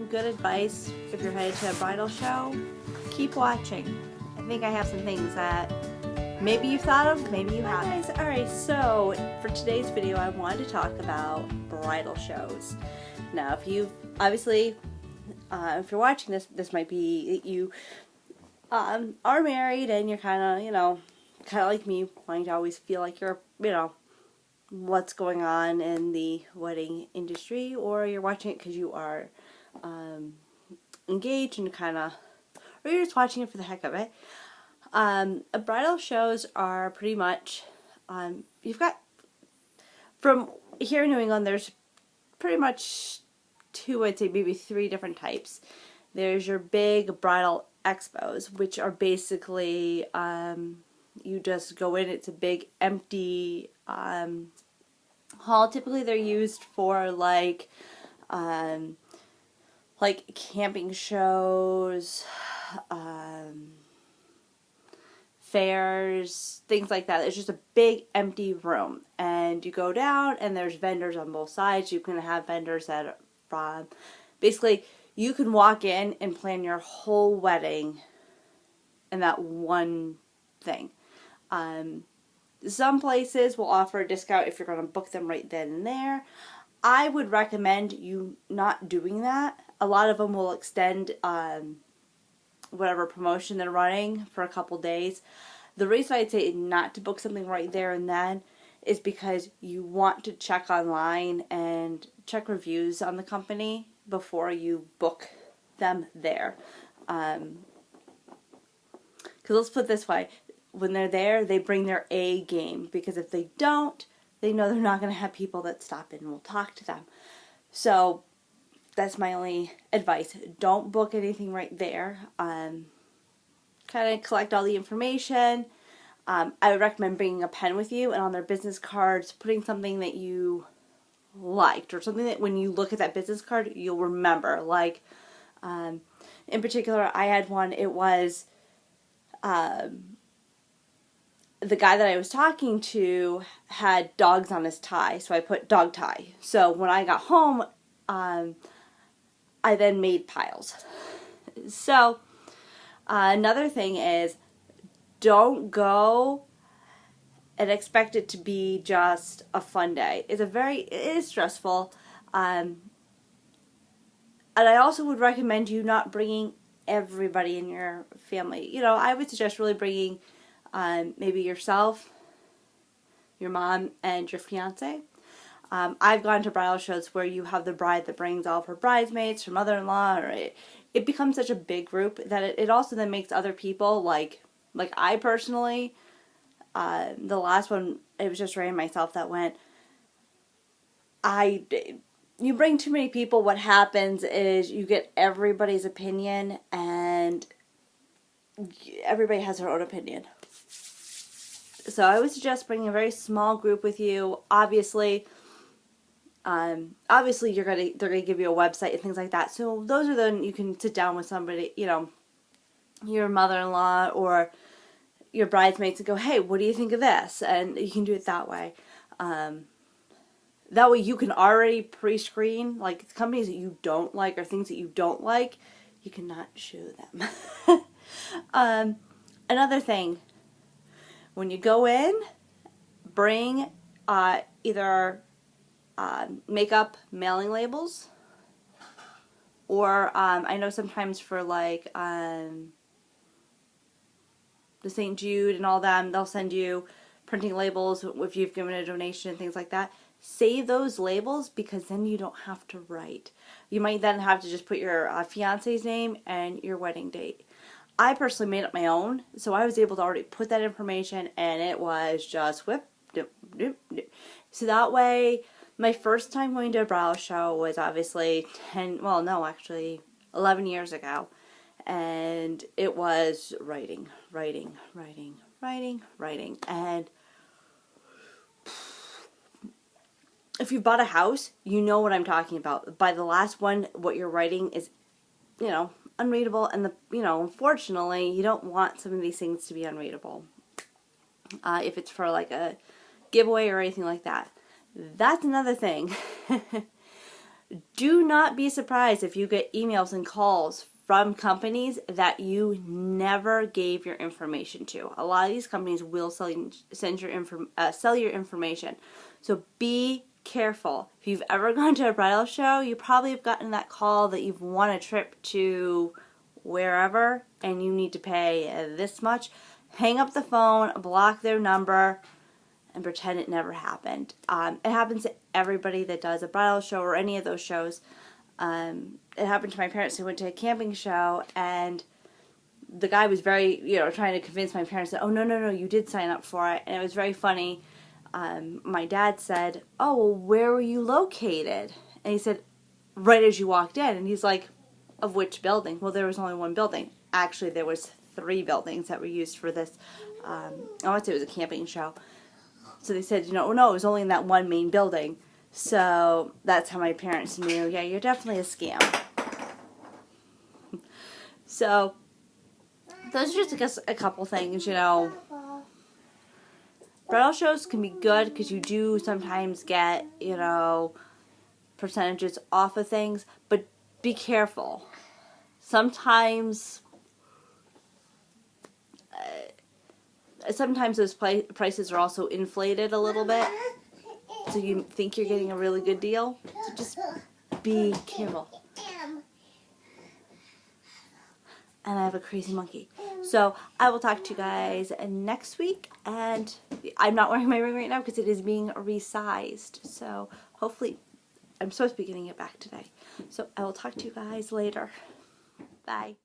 good advice if you're headed to a bridal show. Keep watching. I think I have some things that maybe you've thought of, maybe you haven't. Alright, so for today's video I wanted to talk about bridal shows. Now if you've, obviously, if you're watching this, this might be you are married and you're kind of like me, wanting to always feel like you're, what's going on in the wedding industry, or you're watching it because you are engaged and or you're just watching it for the heck of it. Bridal shows are pretty much, you've got, from here in New England, there's pretty much two, I'd say maybe three different types. There's your big bridal expos, which are basically, you just go in, it's a big empty hall. Typically they're used for like camping shows, fairs, things like that. It's just a big empty room, and you go down and there's vendors on both sides. You can have vendors that are from, basically you can walk in and plan your whole wedding in that one thing. Some places will offer a discount if you're going to book them right then and there. I would recommend you not doing that. A lot of them will extend whatever promotion they're running for a couple days. The reason I'd say not to book something right there and then is because you want to check online and check reviews on the company before you book them there. Because let's put it this way. When they're there, they bring their A game, because if they don't, they know they're not going to have people that stop in and will talk to them. So that's my only advice. Don't book anything right there. Kind of collect all the information. I would recommend bringing a pen with you, and on their business cards, putting something that you liked, or something that when you look at that business card, you'll remember. Like, in particular, I had one. It was the guy that I was talking to had dogs on his tie, so I put dog tie. So when I got home, I then made piles. So another thing is, don't go and expect it to be just a fun day. It is stressful. And I also would recommend you not bringing everybody in your family. I would suggest really bringing maybe yourself, your mom, and your fiance. I've gone to bridal shows where you have the bride that brings all of her bridesmaids, her mother-in-law, or it becomes such a big group that it also then makes other people, like I personally, the last one, it was just Ray and myself that went. You bring too many people, what happens is you get everybody's opinion, and everybody has their own opinion. So I would suggest bringing a very small group with you. Obviously they're gonna give you a website and things like that. So those are then you can sit down with somebody, your mother-in-law or your bridesmaids, and go, hey, what do you think of this? And you can do it that way. That way you can already pre-screen, like, companies that you don't like or things that you don't like, you cannot show them. Another thing, when you go in, bring either makeup mailing labels, or I know sometimes for like the St. Jude and all them, they'll send you printing labels if you've given a donation and things like that. Save those labels, because then you don't have to write. You might then have to just put your fiance's name and your wedding date. I personally made up my own, so I was able to already put that information, and it was just whip, dip, dip, dip. So that way, my first time going to a bridal show was obviously 11 years ago, and it was writing, and if you bought a house, you know what I'm talking about. By the last one, what you're writing is, unreadable, and unfortunately, you don't want some of these things to be unreadable. If it's for like a giveaway or anything like that. That's another thing. Do not be surprised if you get emails and calls from companies that you never gave your information to. A lot of these companies will sell your information. So be careful. If you've ever gone to a bridal show, you probably have gotten that call that you've won a trip to wherever and you need to pay this much. Hang up the phone, block their number, and pretend it never happened. It happens to everybody that does a bridal show or any of those shows. It happened to my parents who went to a camping show, and the guy was very, trying to convince my parents that, oh, no, you did sign up for it. And it was very funny. My dad said, oh, well, where were you located? And he said, right as you walked in. And he's like, of which building? Well, there was only one building. Actually, there was 3 buildings that were used for this. I want to say it was a camping show. So they said, no, it was only in that one main building. So that's how my parents knew, yeah, you're definitely a scam. So those are just a couple things, Bridal shows can be good because you do sometimes get, percentages off of things, but be careful. Sometimes those prices are also inflated a little bit, so you think you're getting a really good deal. So just be careful. And I have a crazy monkey. So I will talk to you guys next week, and I'm not wearing my ring right now because it is being resized. So hopefully, I'm supposed to be getting it back today. So I will talk to you guys later. Bye.